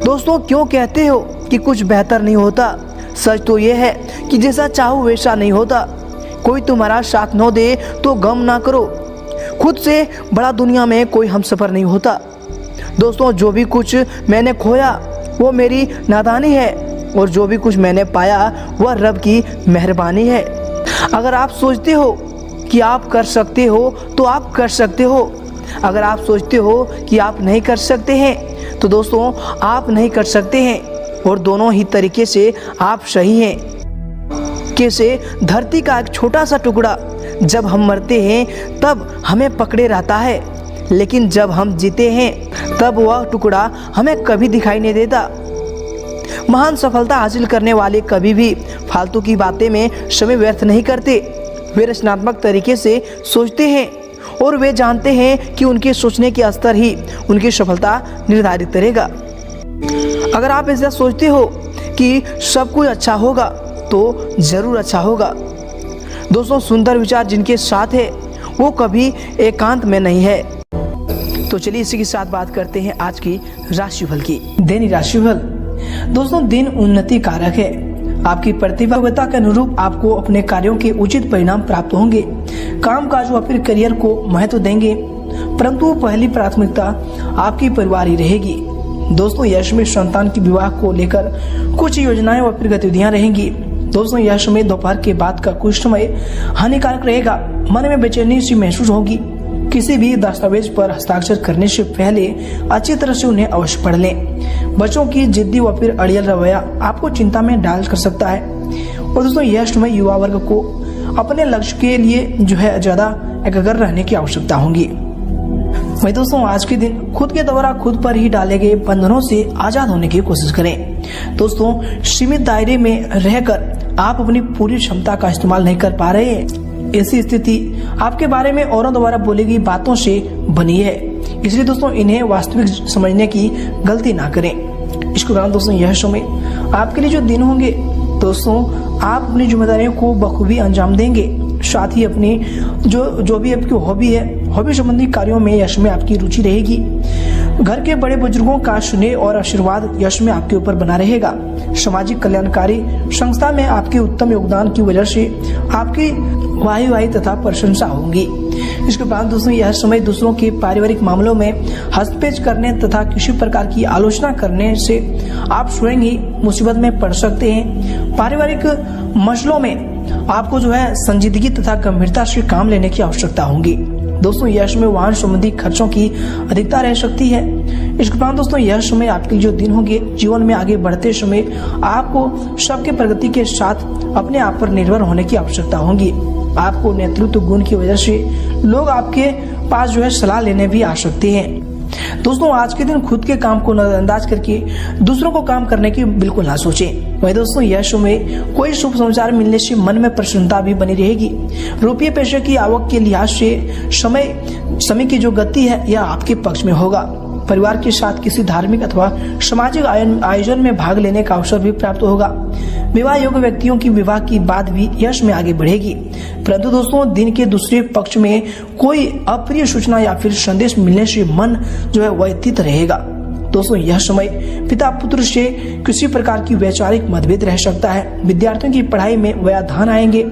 दोस्तों क्यों कहते हो कि कुछ बेहतर नहीं होता, सच तो यह है कि जैसा चाहो वैसा नहीं होता। कोई तुम्हारा साथ न दे तो गम ना करो, खुद से बड़ा दुनिया में कोई हमसफर नहीं होता। दोस्तों जो भी कुछ मैंने खोया वो मेरी नादानी है और जो भी कुछ मैंने पाया वह रब की मेहरबानी है। अगर आप सोचते हो कि आप कर सकते हो तो आप कर सकते हो, अगर आप सोचते हो कि आप नहीं कर सकते हैं तो दोस्तों आप नहीं कर सकते हैं, और दोनों ही तरीके से आप सही हैं। कैसे धरती का एक छोटा सा टुकड़ा जब हम मरते हैं तब हमें पकड़े रहता है, लेकिन जब हम जीते हैं तब वह टुकड़ा हमें कभी दिखाई नहीं देता। महान सफलता हासिल करने वाले कभी भी फालतू की बातें में समय व्यर्थ नहीं करते। वे रचनात्मक तरीके से सोचते हैं और वे जानते हैं कि उनके सोचने के स्तर ही उनकी सफलता निर्धारित करेगा। अगर आप ऐसा सोचते हो कि सब कुछ अच्छा होगा तो जरूर अच्छा होगा। दोस्तों सुंदर विचार जिनके साथ है वो कभी एकांत में नहीं है। तो चलिए इसी के साथ बात करते हैं आज की राशिफल की। दैनिक राशिफल। दोस्तों दिन उन्नति कारक है, आपकी प्रतिभागिता के अनुरूप आपको अपने कार्यों के उचित परिणाम प्राप्त होंगे। काम काज व फिर करियर को महत्व देंगे, परंतु पहली प्राथमिकता आपकी परिवार ही रहेगी। दोस्तों यश में संतान की विवाह को लेकर कुछ योजनाएं व फिर गतिविधियां रहेंगी। दोस्तों यश में दोपहर के बाद का कुछ समय हानिकारक रहेगा, मन में बेचैनी सी महसूस होगी। किसी भी दस्तावेज पर हस्ताक्षर करने से पहले अच्छी तरह से उन्हें अवश्य पढ़ लें। बच्चों की जिद्दी व फिर अड़ियल रवैया आपको चिंता में डाल कर सकता है। और दोस्तों यह समय युवा वर्ग को अपने लक्ष्य के लिए ज्यादा एकाग्र रहने की आवश्यकता होगी। वही दोस्तों आज के दिन खुद के द्वारा खुद पर ही डाले गए बंधनों से आजाद होने की कोशिश करें। दोस्तों सीमित दायरे में रहकर आप अपनी पूरी क्षमता का इस्तेमाल नहीं कर पा रहे हैं। ऐसी स्थिति आपके बारे में औरों द्वारा बोली गई बातों से बनी है, इसलिए दोस्तों इन्हें वास्तविक समझने की गलती ना करें। इसके दौरान दोस्तों यह समय आपके लिए जो दिन होंगे, दोस्तों आप अपनी जिम्मेदारियों को बखूबी अंजाम देंगे। साथ ही अपनी जो भी आपकी हॉबी है, हॉबी संबंधी कार्यों में यश में आपकी रुचि रहेगी। घर के बड़े बुजुर्गों का स्नेह और आशीर्वाद यश में आपके ऊपर बना रहेगा। सामाजिक कल्याणकारी संस्था में आपके उत्तम योगदान की वजह से आपकी वाही तथा प्रशंसा होंगी। इसके बाद दोस्तों यह समय दूसरों के पारिवारिक मामलों में हस्तक्षेप करने तथा किसी प्रकार की आलोचना करने से आप स्वयं ही मुसीबत में पड़ सकते हैं। पारिवारिक मसलों में आपको संजीदगी तथा गंभीरता से काम लेने की आवश्यकता होगी। दोस्तों यह समय वाहन संबंधी खर्चों की अधिकता रह सकती है। इसके बाद दोस्तों यह समय आपके जो दिन होंगे, जीवन में आगे बढ़ते समय आपको सबके प्रगति के साथ अपने आप पर निर्भर होने की आवश्यकता होगी। आपको नेतृत्व गुण की वजह से लोग आपके पास सलाह लेने भी आ सकते हैं। दोस्तों आज के दिन खुद के काम को नजरअंदाज करके दूसरों को काम करने की बिल्कुल ना सोचें। वही दोस्तों यह समय कोई शुभ समाचार मिलने से मन में प्रसन्नता भी बनी रहेगी। रुपये पैसे की आवक के लिहाज से समय समय की जो गति है यह आपके पक्ष में होगा। परिवार के साथ किसी धार्मिक अथवा सामाजिक आयोजन में भाग लेने का अवसर भी प्राप्त होगा। विवाह योग्य व्यक्तियों की विवाह की बात भी यश में आगे बढ़ेगी। परंतु दोस्तों दिन के दूसरे पक्ष में कोई अप्रिय सूचना या फिर संदेश मिलने से मन जो है व्यथित रहेगा। दोस्तों यह समय पिता पुत्र से किसी प्रकार की वैचारिक मतभेद रह सकता है। विद्यार्थियों की पढ़ाई में व्यवधान आएंगे।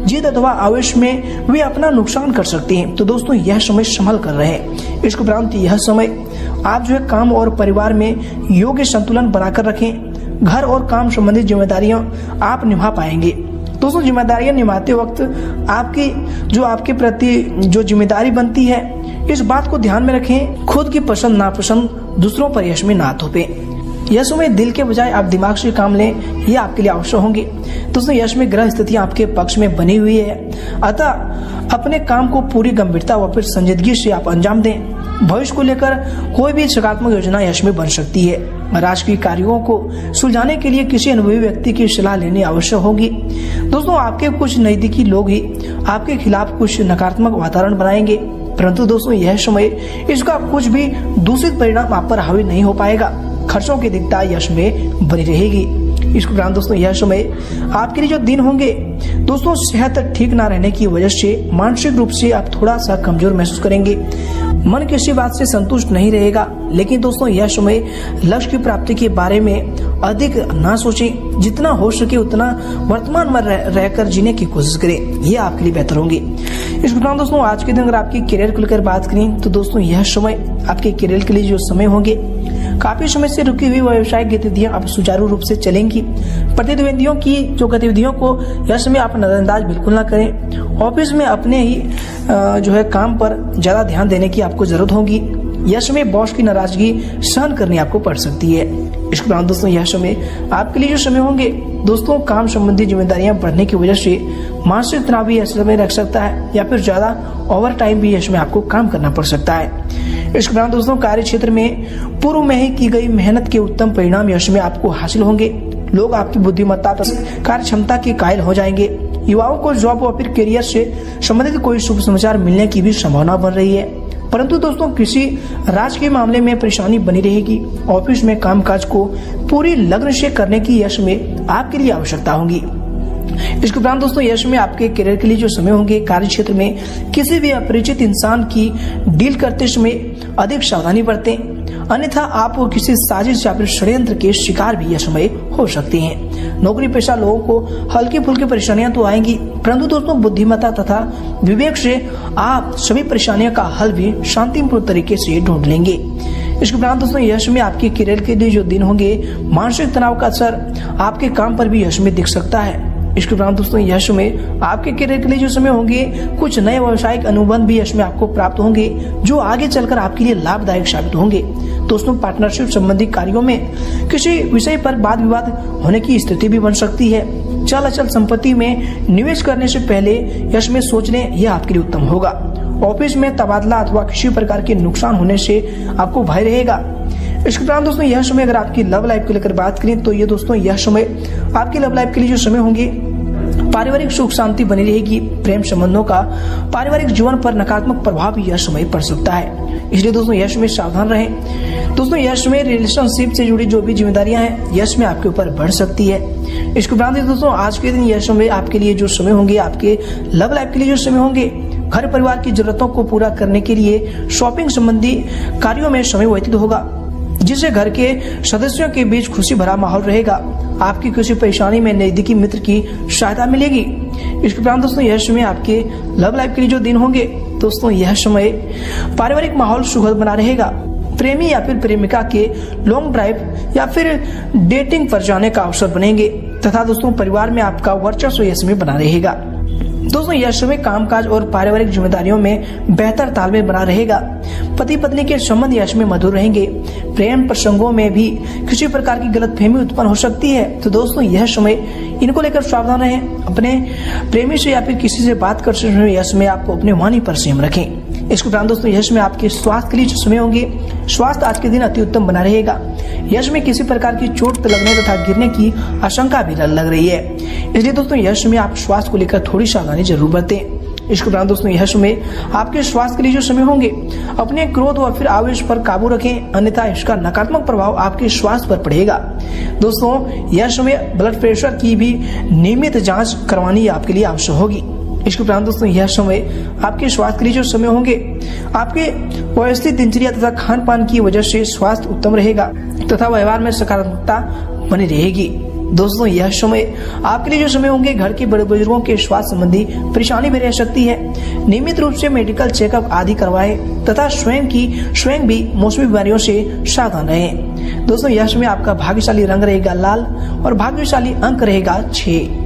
जिद अथवा आवेश में वे अपना नुकसान कर सकते हैं। तो दोस्तों यह समय संभल कर रहे। इसके उपरांत यह समय आप जो है काम और परिवार में योग्य संतुलन बनाकर रखें। घर और काम संबंधित जिम्मेदारियां आप निभा पाएंगे। दोस्तों जिम्मेदारियां निभाते वक्त आपके प्रति जो जिम्मेदारी बनती है इस बात को ध्यान में रखें। खुद की पसंद नापसंद दूसरों पर यश में ना थोपे। यह समय दिल के बजाय आप दिमाग से काम लें, यह आपके लिए आवश्यक होंगे। दोस्तों यश में ग्रह स्थितियां आपके पक्ष में बनी हुई है, अतः अपने काम को पूरी गंभीरता व फिर संजीदगी से आप अंजाम दें। भविष्य को लेकर कोई भी सकारात्मक योजना यश में बन सकती है। राजकीय कार्यों को सुलझाने के लिए किसी अनुभवी व्यक्ति की सलाह लेनी आवश्यक होगी। दोस्तों आपके कुछ नजदीकी लोग ही आपके खिलाफ कुछ नकारात्मक वातावरण बनाएंगे, परंतु दोस्तों यह समय इसका कुछ भी दूषित परिणाम आप पर हावी नहीं हो पाएगा। खर्चों की दिक्कत यश में बनी रहेगी। इसके उपरांत दोस्तों यह समय आपके लिए जो दिन होंगे दोस्तों सेहत ठीक ना रहने की वजह से मानसिक रूप से आप थोड़ा सा कमजोर महसूस करेंगे। मन किसी बात से संतुष्ट नहीं रहेगा। लेकिन दोस्तों यह समय लक्ष्य की प्राप्ति के बारे में अधिक ना सोचें। जितना हो सके उतना वर्तमान में रहकर जीने की कोशिश करें, यह आपके लिए बेहतर होंगे। इसके उपरांत दोस्तों आज के दिन अगर आपकी करियर को लेकर बात करें तो दोस्तों यह समय आपके करियर के लिए जो समय होंगे काफी समय से रुकी हुई व्यावसायिक गतिविधियां अब सुचारू रूप से चलेंगी। प्रतिद्वंदियों की जो गतिविधियों को यह समय आप नजरअंदाज बिल्कुल ना करें। ऑफिस में अपने ही जो है काम पर ज्यादा ध्यान देने की आपको जरूरत होगी। यह समय बॉस की नाराजगी सहन करनी आपको पड़ सकती है। इसके उपरांत दोस्तों यह समय आपके लिए जो समय होंगे दोस्तों काम संबंधी जिम्मेदारियां बढ़ने की वजह से मानसिक तनाव भी यह समय रख सकता है या फिर ज्यादा ओवर टाइम भी इसमें आपको काम करना पड़ सकता है। इसके उपरांत दोस्तों कार्य क्षेत्र में पूर्व में ही की गई मेहनत के उत्तम परिणाम यश में आपको हासिल होंगे। लोग आपकी बुद्धिमत्ता कार्य क्षमता के कायल हो जाएंगे। युवाओं को जॉब और फिर करियर से संबंधित कोई शुभ समाचार मिलने की भी संभावना बन रही है। परंतु दोस्तों किसी राजकीय मामले में परेशानी बनी रहेगी। ऑफिस में कामकाज को पूरी लगन से करने की यश में आपके लिए आवश्यकता होगी। इसके उपरांत दोस्तों यश में आपके करियर के लिए जो समय होंगे कार्य क्षेत्र में किसी भी अपरिचित इंसान की डील करते समय अधिक सावधानी बरतें, अन्यथा आप किसी साजिश या फिर षड्यंत्र के शिकार भी यह समय हो सकते हैं। नौकरी पेशा लोगों को हल्की फुल्की परेशानियां तो आएंगी, परंतु दोस्तों बुद्धिमत्ता तथा विवेक से आप सभी परेशानियों का हल भी शांतिपूर्ण तरीके से ढूंढ लेंगे। इसके उपरांत दोस्तों यश में आपके करियर के लिए जो दिन होंगे मानसिक तनाव का असर आपके काम पर भी यश में दिख सकता है। इसके उपरांत दोस्तों यश में आपके करियर के लिए जो समय होंगे कुछ नए व्यावसायिक अनुबंध भी यश में आपको प्राप्त होंगे जो आगे चलकर आपके लिए लाभदायक साबित होंगे। दोस्तों पार्टनरशिप संबंधी कार्यों में किसी विषय पर वाद विवाद होने की स्थिति भी बन सकती है। चल अचल संपत्ति में निवेश करने से पहले यश में सोच लें, यह आपके लिए उत्तम होगा। ऑफिस में तबादला अथवा किसी प्रकार के नुकसान होने से आपको भय रहेगा। इसके उपरांत दोस्तों यह समय अगर आपकी लव लाइफ को लेकर बात करें तो ये दोस्तों यह समय आपकी लव लाइफ के लिए जो समय होंगे पारिवारिक सुख शांति बनी रहेगी। प्रेम संबंधों का पारिवारिक जीवन पर नकारात्मक प्रभाव भी यह समय पड़ सकता है, इसलिए दोस्तों यह समय सावधान रहें। दोस्तों यह समय रिलेशनशिप से जुड़ी जो भी जिम्मेदारियां हैं यह समय आपके ऊपर बढ़ सकती है। इसके उपरांत दोस्तों आज के दिन यह समय आपके लिए जो समय होंगे आपके लव लाइफ के लिए जो समय होंगे घर परिवार की जरूरतों को पूरा करने के लिए शॉपिंग संबंधी कार्यों में समय व्यतीत होगा, जिससे घर के सदस्यों के बीच खुशी भरा माहौल रहेगा। आपकी किसी परेशानी में नजदीकी मित्र की सहायता मिलेगी। इसके उपरांत दोस्तों यह समय आपके लव लाइफ के लिए जो दिन होंगे दोस्तों यह समय पारिवारिक माहौल सुखद बना रहेगा। प्रेमी या फिर प्रेमिका के लॉन्ग ड्राइव या फिर डेटिंग पर जाने का अवसर बनेंगे तथा दोस्तों परिवार में आपका वर्चस्व यह समय बना रहेगा। दोस्तों यह समय कामकाज और पारिवारिक जिम्मेदारियों में बेहतर तालमेल बना रहेगा। पति पत्नी के संबंध यश में मधुर रहेंगे। प्रेम प्रसंगों में भी किसी प्रकार की गलतफहमी उत्पन्न हो सकती है, तो दोस्तों यह समय इनको लेकर सावधान रहें। अपने प्रेमी से या फिर किसी से बात करते समय यह समय आपको अपने वाणी पर संयम रखें। इसके उपरांत दोस्तों यश में आपके स्वास्थ्य के लिए जो समय होंगे स्वास्थ्य आज के दिन अति उत्तम बना रहेगा। यश में किसी प्रकार की चोट लगने तथा गिरने की आशंका भी लग रही है, इसलिए दोस्तों यश में आप स्वास्थ्य को लेकर थोड़ी सावधानी जरूर बरतें। इसके उपरांत दोस्तों यह समय आपके स्वास्थ्य के लिए जो समय होंगे, अपने क्रोध और फिर आवेश पर काबू रखें, अन्यथा इसका नकारात्मक प्रभाव आपके स्वास्थ्य पर पड़ेगा। दोस्तों यह समय ब्लड प्रेशर की भी नियमित जांच करवानी आपके लिए आवश्यक होगी। इसके उपरांत दोस्तों यह समय आपके स्वास्थ्य के लिए जो समय होंगे, आपके व्यवस्थित दिनचर्या तथा खान पान की वजह से स्वास्थ्य उत्तम रहेगा तथा व्यवहार में सकारात्मकता बनी रहेगी। दोस्तों यह समय आपके लिए जो समय होंगे, घर के बड़े बुजुर्गों के स्वास्थ्य संबंधी परेशानी भी रह सकती है। नियमित रूप से मेडिकल चेकअप आदि करवाएं तथा स्वयं भी मौसमी बीमारियों से सावधान रहें। दोस्तों यह समय आपका भाग्यशाली रंग रहेगा लाल और भाग्यशाली अंक रहेगा 6।